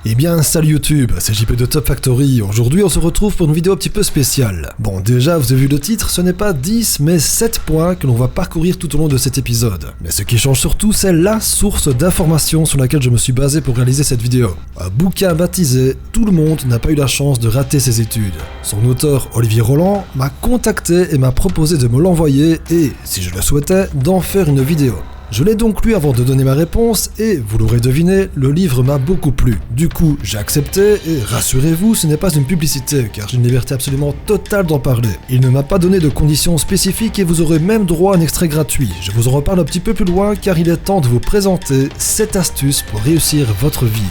Eh bien salut YouTube, c'est JP de Top Factory. Aujourd'hui on se retrouve pour une vidéo un petit peu spéciale. Bon déjà vous avez vu le titre, ce n'est pas 10 mais 7 points que l'on va parcourir tout au long de cet épisode. Mais ce qui change surtout c'est la source d'information sur laquelle je me suis basé pour réaliser cette vidéo. Un bouquin baptisé « Tout le monde n'a pas eu la chance de rater ses études ». Son auteur Olivier Roland m'a contacté et m'a proposé de me l'envoyer et, si je le souhaitais, d'en faire une vidéo. Je l'ai donc lu avant de donner ma réponse et, vous l'aurez deviné, le livre m'a beaucoup plu. Du coup, j'ai accepté et rassurez-vous, ce n'est pas une publicité car j'ai une liberté absolument totale d'en parler. Il ne m'a pas donné de conditions spécifiques et vous aurez même droit à un extrait gratuit. Je vous en reparle un petit peu plus loin car il est temps de vous présenter 7 astuces pour réussir votre vie.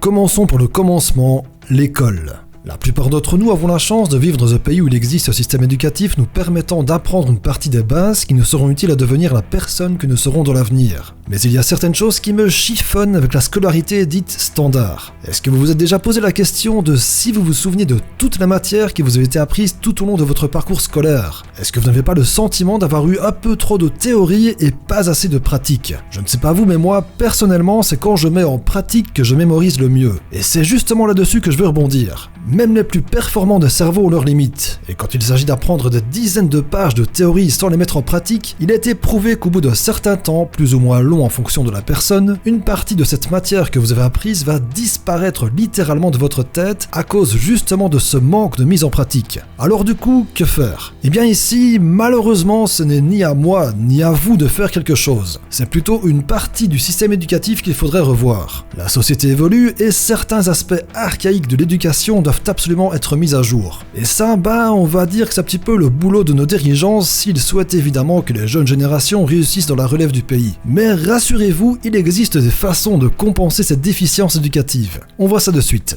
Commençons pour le commencement, l'école. La plupart d'entre nous avons la chance de vivre dans un pays où il existe un système éducatif nous permettant d'apprendre une partie des bases qui nous seront utiles à devenir la personne que nous serons dans l'avenir. Mais il y a certaines choses qui me chiffonnent avec la scolarité dite standard. Est-ce que vous vous êtes déjà posé la question de si vous vous souvenez de toute la matière qui vous a été apprise tout au long de votre parcours scolaire? Est-ce que vous n'avez pas le sentiment d'avoir eu un peu trop de théorie et pas assez de pratique? Je ne sais pas vous, mais moi, personnellement, c'est quand je mets en pratique que je mémorise le mieux. Et c'est justement là-dessus que je veux rebondir. Même les plus performants des cerveaux ont leurs limites. Et quand il s'agit d'apprendre des dizaines de pages de théorie sans les mettre en pratique, il a été prouvé qu'au bout d'un certain temps, plus ou moins long en fonction de la personne, une partie de cette matière que vous avez apprise va disparaître littéralement de votre tête à cause justement de ce manque de mise en pratique. Alors du coup, que faire? Eh bien ici, malheureusement, ce n'est ni à moi ni à vous de faire quelque chose. C'est plutôt une partie du système éducatif qu'il faudrait revoir. La société évolue et certains aspects archaïques de l'éducation doivent absolument être mis à jour. Et ça, on va dire que c'est un petit peu le boulot de nos dirigeants s'ils souhaitent évidemment que les jeunes générations réussissent dans la relève du pays. Mais rassurez-vous, il existe des façons de compenser cette déficience éducative. On voit ça de suite.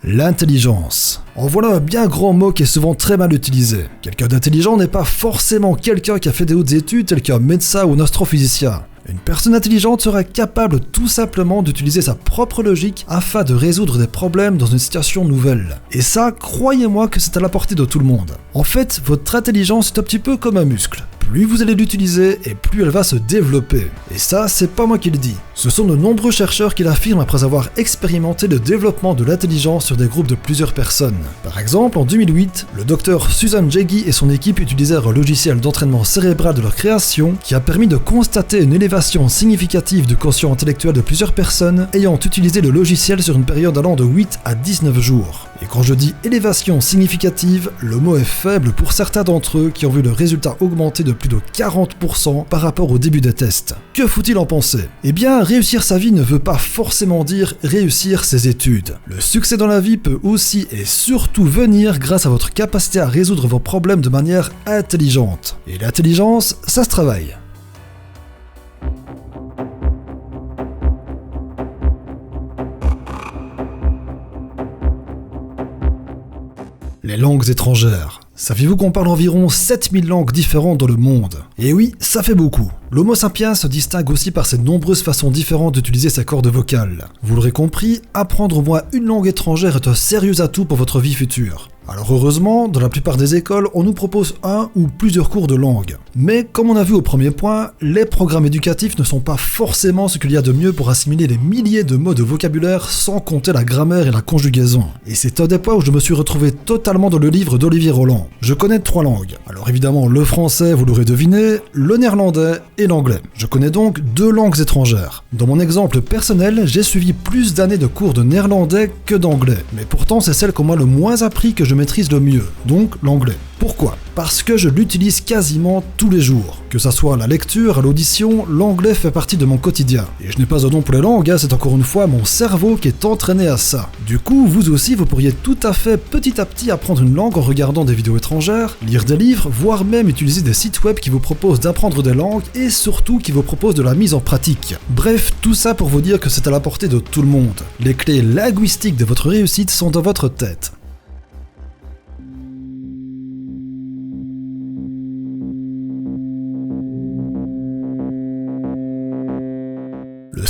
L'intelligence. En voilà un bien grand mot qui est souvent très mal utilisé. Quelqu'un d'intelligent n'est pas forcément quelqu'un qui a fait des hautes études tel qu'un médecin ou un astrophysicien. Une personne intelligente sera capable tout simplement d'utiliser sa propre logique afin de résoudre des problèmes dans une situation nouvelle. Et ça, croyez-moi que c'est à la portée de tout le monde. En fait, votre intelligence est un petit peu comme un muscle. Plus vous allez l'utiliser et plus elle va se développer. Et ça, c'est pas moi qui le dis. Ce sont de nombreux chercheurs qui l'affirment après avoir expérimenté le développement de l'intelligence sur des groupes de plusieurs personnes. Par exemple, en 2008, le docteur Susan Jeggi et son équipe utilisèrent un logiciel d'entraînement cérébral de leur création qui a permis de constater une élévation significative du quotient intellectuel de plusieurs personnes ayant utilisé le logiciel sur une période allant de 8 à 19 jours. Et quand je dis élévation significative, le mot est faible pour certains d'entre eux qui ont vu le résultat augmenter de plus de 40% par rapport au début des tests. Que faut-il en penser? Eh bien, réussir sa vie ne veut pas forcément dire réussir ses études. Le succès dans la vie peut aussi et surtout venir grâce à votre capacité à résoudre vos problèmes de manière intelligente. Et l'intelligence, ça se travaille. Les langues étrangères. Saviez-vous qu'on parle environ 7000 langues différentes dans le monde? Et oui, ça fait beaucoup. L'Homo sapiens se distingue aussi par ses nombreuses façons différentes d'utiliser ses cordes vocales. Vous l'aurez compris, apprendre au moins une langue étrangère est un sérieux atout pour votre vie future. Alors heureusement, dans la plupart des écoles, on nous propose un ou plusieurs cours de langue. Mais comme on a vu au premier point, les programmes éducatifs ne sont pas forcément ce qu'il y a de mieux pour assimiler les milliers de mots de vocabulaire sans compter la grammaire et la conjugaison. Et c'est un des points où je me suis retrouvé totalement dans le livre d'Olivier Roland. Je connais 3 langues. Alors évidemment le français, vous l'aurez deviné, le néerlandais et l'anglais. Je connais donc 2 langues étrangères. Dans mon exemple personnel, j'ai suivi plus d'années de cours de néerlandais que d'anglais. Mais pourtant c'est celle qu'on m'a le moins appris que je maîtrise le mieux, donc l'anglais. Pourquoi? Parce que je l'utilise quasiment tous les jours. Que ça soit à la lecture, à l'audition, l'anglais fait partie de mon quotidien. Et je n'ai pas un don pour les langues, c'est encore une fois mon cerveau qui est entraîné à ça. Du coup, vous aussi, vous pourriez tout à fait petit à petit apprendre une langue en regardant des vidéos étrangères, lire des livres, voire même utiliser des sites web qui vous proposent d'apprendre des langues et surtout qui vous proposent de la mise en pratique. Bref, tout ça pour vous dire que c'est à la portée de tout le monde. Les clés linguistiques de votre réussite sont dans votre tête.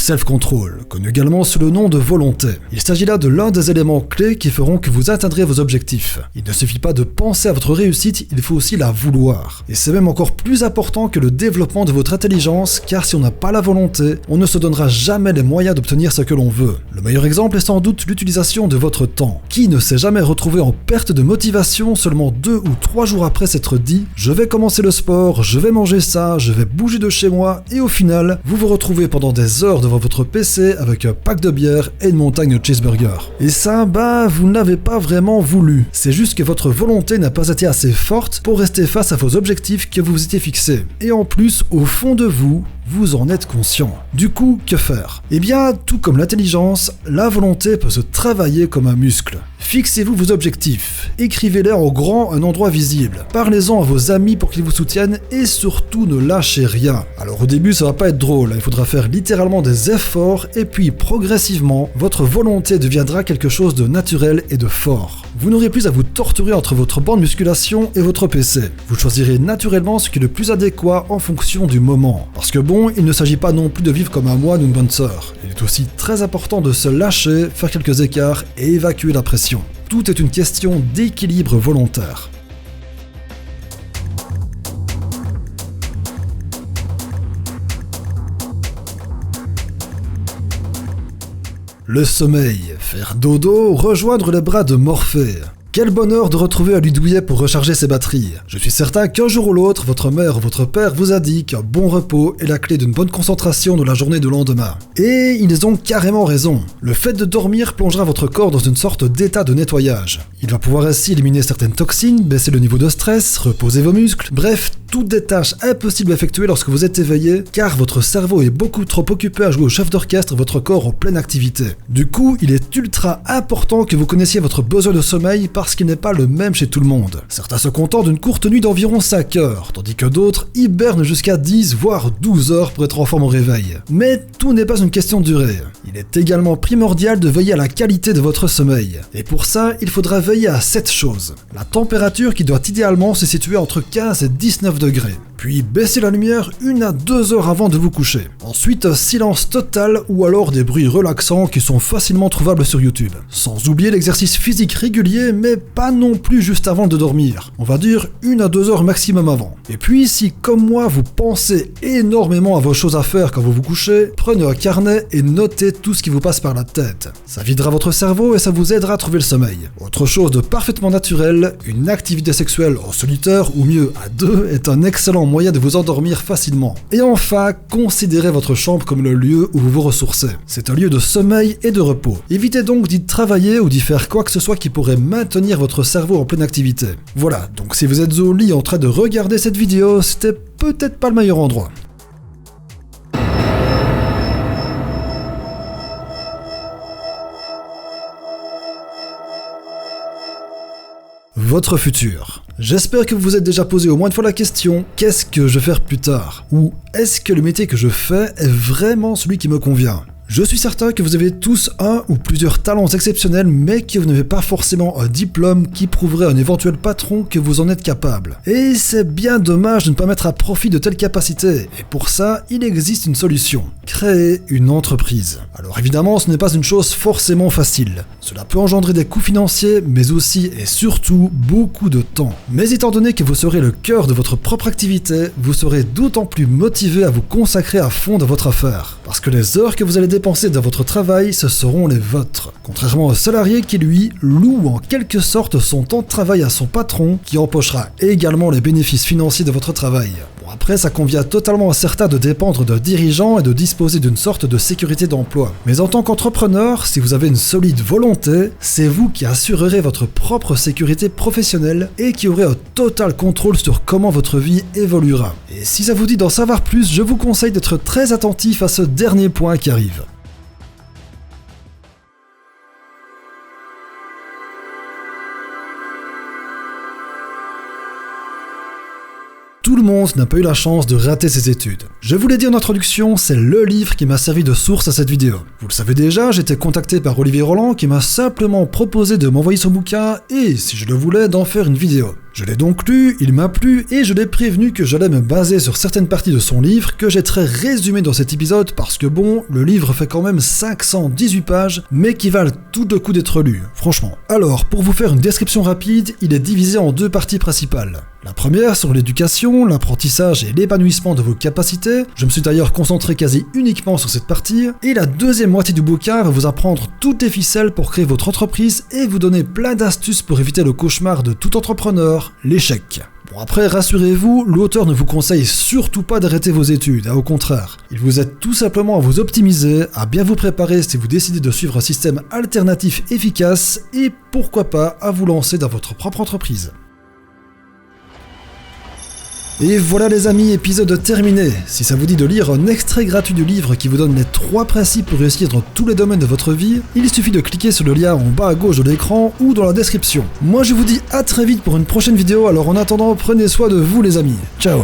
self-control, connu également sous le nom de volonté. Il s'agit là de l'un des éléments clés qui feront que vous atteindrez vos objectifs. Il ne suffit pas de penser à votre réussite, il faut aussi la vouloir. Et c'est même encore plus important que le développement de votre intelligence, car si on n'a pas la volonté, on ne se donnera jamais les moyens d'obtenir ce que l'on veut. Le meilleur exemple est sans doute l'utilisation de votre temps. Qui ne s'est jamais retrouvé en perte de motivation seulement 2 ou 3 jours après s'être dit « Je vais commencer le sport, je vais manger ça, je vais bouger de chez moi » et au final, vous vous retrouvez pendant des heures devant votre PC avec un pack de bière et une montagne de cheeseburgers. Et ça, vous n'avez pas vraiment voulu. C'est juste que votre volonté n'a pas été assez forte pour rester face à vos objectifs que vous vous étiez fixés. Et en plus, au fond de vous, vous en êtes conscient. Du coup, que faire? Eh bien, tout comme l'intelligence, la volonté peut se travailler comme un muscle. Fixez-vous vos objectifs, écrivez-les en grand à un endroit visible, parlez-en à vos amis pour qu'ils vous soutiennent et surtout ne lâchez rien. Alors au début ça va pas être drôle, il faudra faire littéralement des efforts et puis progressivement, votre volonté deviendra quelque chose de naturel et de fort. Vous n'aurez plus à vous torturer entre votre banc de musculation et votre PC. Vous choisirez naturellement ce qui est le plus adéquat en fonction du moment. Parce que bon, il ne s'agit pas non plus de vivre comme un moine ou une bonne sœur. Il est aussi très important de se lâcher, faire quelques écarts et évacuer la pression. Tout est une question d'équilibre volontaire. Le sommeil, faire dodo, rejoindre les bras de Morphée. Quel bonheur de retrouver un Ludouillet pour recharger ses batteries. Je suis certain qu'un jour ou l'autre, votre mère ou votre père vous a dit qu'un bon repos est la clé d'une bonne concentration de la journée de lendemain. Et ils ont carrément raison. Le fait de dormir plongera votre corps dans une sorte d'état de nettoyage. Il va pouvoir ainsi éliminer certaines toxines, baisser le niveau de stress, reposer vos muscles, bref, toutes des tâches impossibles à effectuer lorsque vous êtes éveillé, car votre cerveau est beaucoup trop occupé à jouer au chef d'orchestre et votre corps en pleine activité. Du coup, il est ultra important que vous connaissiez votre besoin de sommeil parce qu'il n'est pas le même chez tout le monde. Certains se contentent d'une courte nuit d'environ 5 heures, tandis que d'autres hibernent jusqu'à 10 voire 12 heures pour être en forme au réveil. Mais tout n'est pas une question de durée. Il est également primordial de veiller à la qualité de votre sommeil. Et pour ça, il faudra veiller à 7 choses. La température qui doit idéalement se situer entre 15 et 19 degrés. Puis baissez la lumière 1 à 2 heures avant de vous coucher. Ensuite, silence total ou alors des bruits relaxants qui sont facilement trouvables sur YouTube. Sans oublier l'exercice physique régulier, mais pas non plus juste avant de dormir. On va dire 1 à 2 heures maximum avant. Et puis, si comme moi, vous pensez énormément à vos choses à faire quand vous vous couchez, prenez un carnet et notez tout ce qui vous passe par la tête. Ça videra votre cerveau et ça vous aidera à trouver le sommeil. Autre chose de parfaitement naturel, une activité sexuelle en solitaire ou mieux à 2 est un excellent moyen de vous endormir facilement. Et enfin, considérez votre chambre comme le lieu où vous vous ressourcez. C'est un lieu de sommeil et de repos. Évitez donc d'y travailler ou d'y faire quoi que ce soit qui pourrait maintenir votre cerveau en pleine activité. Voilà, donc si vous êtes au lit en train de regarder cette vidéo, c'était peut-être pas le meilleur endroit. Votre futur. J'espère que vous vous êtes déjà posé au moins une fois la question « Qu'est-ce que je vais faire plus tard ?» ou « Est-ce que le métier que je fais est vraiment celui qui me convient ?» Je suis certain que vous avez tous un ou plusieurs talents exceptionnels, mais que vous n'avez pas forcément un diplôme qui prouverait à un éventuel patron que vous en êtes capable. Et c'est bien dommage de ne pas mettre à profit de telles capacités. Et pour ça, il existe une solution. Créer une entreprise. Alors évidemment, ce n'est pas une chose forcément facile. Cela peut engendrer des coûts financiers, mais aussi et surtout beaucoup de temps. Mais étant donné que vous serez le cœur de votre propre activité, vous serez d'autant plus motivé à vous consacrer à fond dans votre affaire. Parce que les heures que vous allez dépenser dans votre travail, ce seront les vôtres. Contrairement au salarié qui, lui, loue en quelque sorte son temps de travail à son patron, qui empochera également les bénéfices financiers de votre travail. Bon, après, ça convient totalement à certains de dépendre d'un dirigeant et de disposer d'une sorte de sécurité d'emploi. Mais en tant qu'entrepreneur, si vous avez une solide volonté, c'est vous qui assurerez votre propre sécurité professionnelle et qui aurez un total contrôle sur comment votre vie évoluera. Et si ça vous dit d'en savoir plus, je vous conseille d'être très attentif à ce dernier point qui arrive. Tout le monde n'a pas eu la chance de rater ses études. Je vous l'ai dit en introduction, c'est le livre qui m'a servi de source à cette vidéo. Vous le savez déjà, j'ai été contacté par Olivier Roland qui m'a simplement proposé de m'envoyer son bouquin et, si je le voulais, d'en faire une vidéo. Je l'ai donc lu, il m'a plu et je l'ai prévenu que j'allais me baser sur certaines parties de son livre que j'ai très résumé dans cet épisode parce que bon, le livre fait quand même 518 pages mais qui valent tout le coup d'être lus, franchement. Alors, pour vous faire une description rapide, il est divisé en 2 parties principales. La première sur l'éducation, l'apprentissage et l'épanouissement de vos capacités, je me suis d'ailleurs concentré quasi uniquement sur cette partie, et la deuxième moitié du bouquin va vous apprendre toutes les ficelles pour créer votre entreprise et vous donner plein d'astuces pour éviter le cauchemar de tout entrepreneur, l'échec. Bon après, rassurez-vous, l'auteur ne vous conseille surtout pas d'arrêter vos études, au contraire. Il vous aide tout simplement à vous optimiser, à bien vous préparer si vous décidez de suivre un système alternatif efficace, et pourquoi pas à vous lancer dans votre propre entreprise. Et voilà les amis, épisode terminé. Si ça vous dit de lire un extrait gratuit du livre qui vous donne les 3 principes pour réussir dans tous les domaines de votre vie, il suffit de cliquer sur le lien en bas à gauche de l'écran ou dans la description. Moi je vous dis à très vite pour une prochaine vidéo, alors en attendant, prenez soin de vous les amis. Ciao.